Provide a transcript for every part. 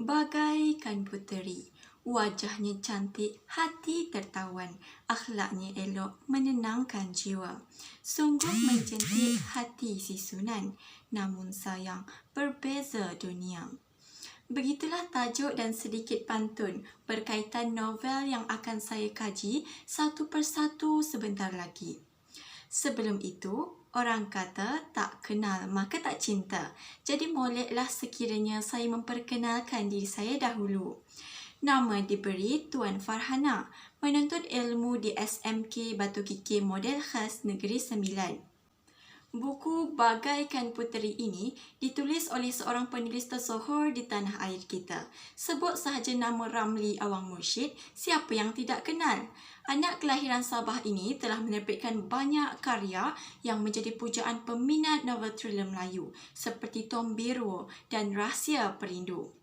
Bagaikan puteri, wajahnya cantik, hati tertawan, akhlaknya elok, menenangkan jiwa. Sungguh menjentik hati si Sunan, namun sayang berbeza dunia. Begitulah tajuk dan sedikit pantun berkaitan novel yang akan saya kaji satu persatu sebentar lagi. Sebelum itu, orang kata tak kenal maka tak cinta. Jadi moleklah sekiranya saya memperkenalkan diri saya dahulu. Nama diberi Tuan Farhana, menuntut ilmu di SMK Batu Kikir Model Khas Negeri Sembilan. Buku Bagaikan Puteri ini ditulis oleh seorang penulis tersohor di tanah air kita. Sebut sahaja nama Ramli Awang Mursyid, siapa yang tidak kenal? Anak kelahiran Sabah ini telah menerbitkan banyak karya yang menjadi pujaan peminat novel thriller Melayu seperti Tombiro dan Rahsia Perindu.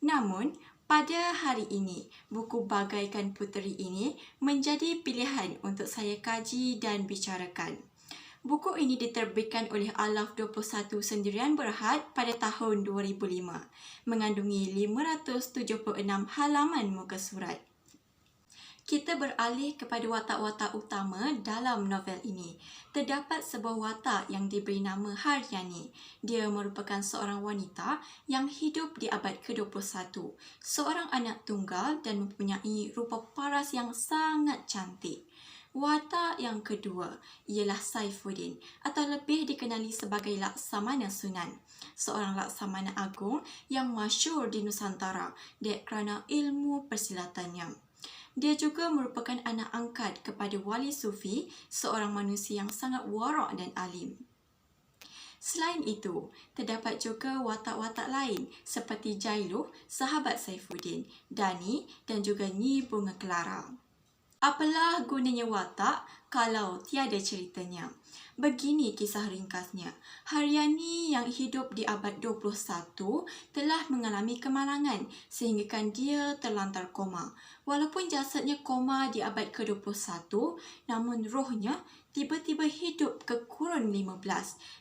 Namun, pada hari ini, buku Bagaikan Puteri ini menjadi pilihan untuk saya kaji dan bicarakan. Buku ini diterbitkan oleh Alaf 21 Sendirian Berhad pada tahun 2005, mengandungi 576 halaman muka surat. Kita beralih kepada watak-watak utama dalam novel ini. Terdapat sebuah watak yang diberi nama Haryani. Dia merupakan seorang wanita yang hidup di abad ke-21, seorang anak tunggal dan mempunyai rupa paras yang sangat cantik. Watak yang kedua ialah Saifuddin atau lebih dikenali sebagai Laksamana Sunan, seorang Laksamana Agung yang masyhur di Nusantara kerana ilmu persilatannya. Dia juga merupakan anak angkat kepada Wali Sufi, seorang manusia yang sangat warak dan alim. Selain itu, terdapat juga watak-watak lain seperti Jailuh, sahabat Saifuddin, Dani dan juga Nyi Bunga Clara. Apalah gunanya watak kalau tiada ceritanya? Begini kisah ringkasnya. Haryani yang hidup di abad 21 telah mengalami kemalangan sehinggakan dia terlantar koma. Walaupun jasadnya koma di abad ke-21, namun rohnya tiba-tiba hidup ke kurun 15,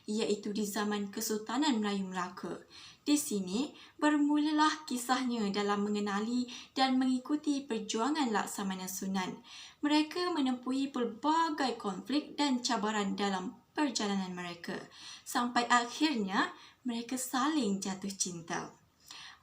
iaitu di zaman Kesultanan Melayu Melaka. Di sini bermulalah kisahnya dalam mengenali dan mengikuti perjuangan Laksamana Sunan. Mereka menempuhi pelbagai konflik dan cabaran dalam perjalanan mereka. Sampai akhirnya mereka saling jatuh cinta.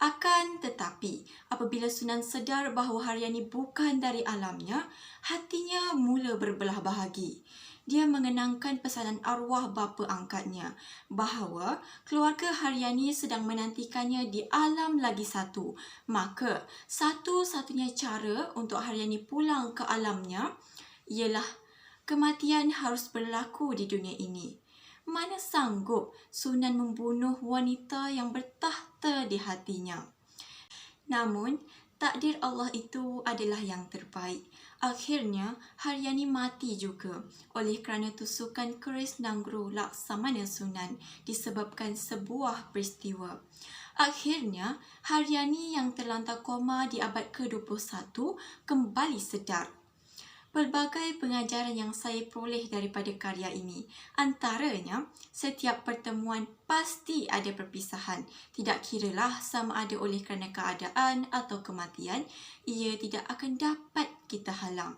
Akan tetapi, apabila Sunan sedar bahawa Haryani bukan dari alamnya, hatinya mula berbelah bahagi. Dia mengenangkan pesanan arwah bapa angkatnya bahawa keluarga Haryani sedang menantikannya di alam lagi satu. Maka, satu-satunya cara untuk Haryani pulang ke alamnya ialah kematian harus berlaku di dunia ini. Mana sanggup Sunan membunuh wanita yang bertahta di hatinya. Namun, takdir Allah itu adalah yang terbaik. Akhirnya, Haryani mati juga oleh kerana tusukan keris Nanggro Laksamana Sunan disebabkan sebuah peristiwa. Akhirnya, Haryani yang terlantar koma di abad ke-21 kembali sedar. Pelbagai pengajaran yang saya peroleh daripada karya ini. Antaranya, setiap pertemuan pasti ada perpisahan. Tidak kiralah sama ada oleh kerana keadaan atau kematian, ia tidak akan dapat kita halang.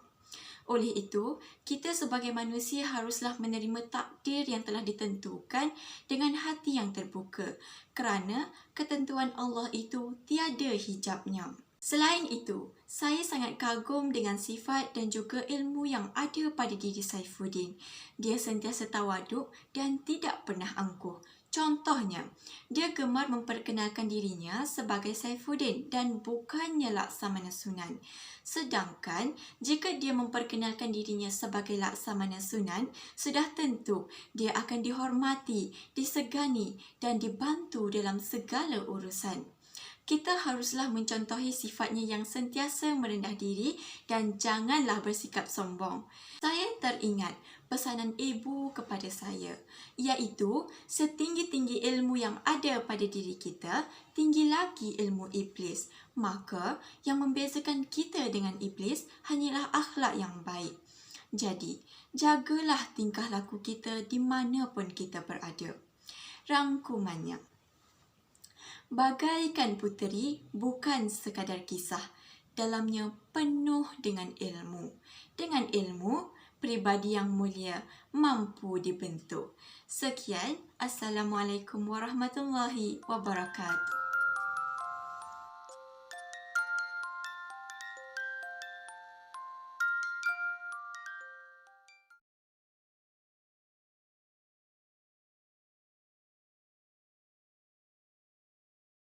Oleh itu, kita sebagai manusia haruslah menerima takdir yang telah ditentukan dengan hati yang terbuka, kerana ketentuan Allah itu tiada hijabnya. Selain itu, saya sangat kagum dengan sifat dan juga ilmu yang ada pada diri Saifuddin. Dia sentiasa tawaduk dan tidak pernah angkuh. Contohnya, dia gemar memperkenalkan dirinya sebagai Saifuddin dan bukannya Laksamana Sunan. Sedangkan, jika dia memperkenalkan dirinya sebagai Laksamana Sunan, sudah tentu dia akan dihormati, disegani dan dibantu dalam segala urusan. Kita haruslah mencontohi sifatnya yang sentiasa merendah diri dan janganlah bersikap sombong. Saya teringat pesanan ibu kepada saya, iaitu setinggi-tinggi ilmu yang ada pada diri kita, tinggi lagi ilmu iblis. Maka, yang membezakan kita dengan iblis hanyalah akhlak yang baik. Jadi, jagalah tingkah laku kita di mana pun kita berada. Rangkumannya. Bagaikan puteri bukan sekadar kisah, dalamnya penuh dengan ilmu. Dengan ilmu, pribadi yang mulia mampu dibentuk. Sekian, Assalamualaikum warahmatullahi wabarakatuh.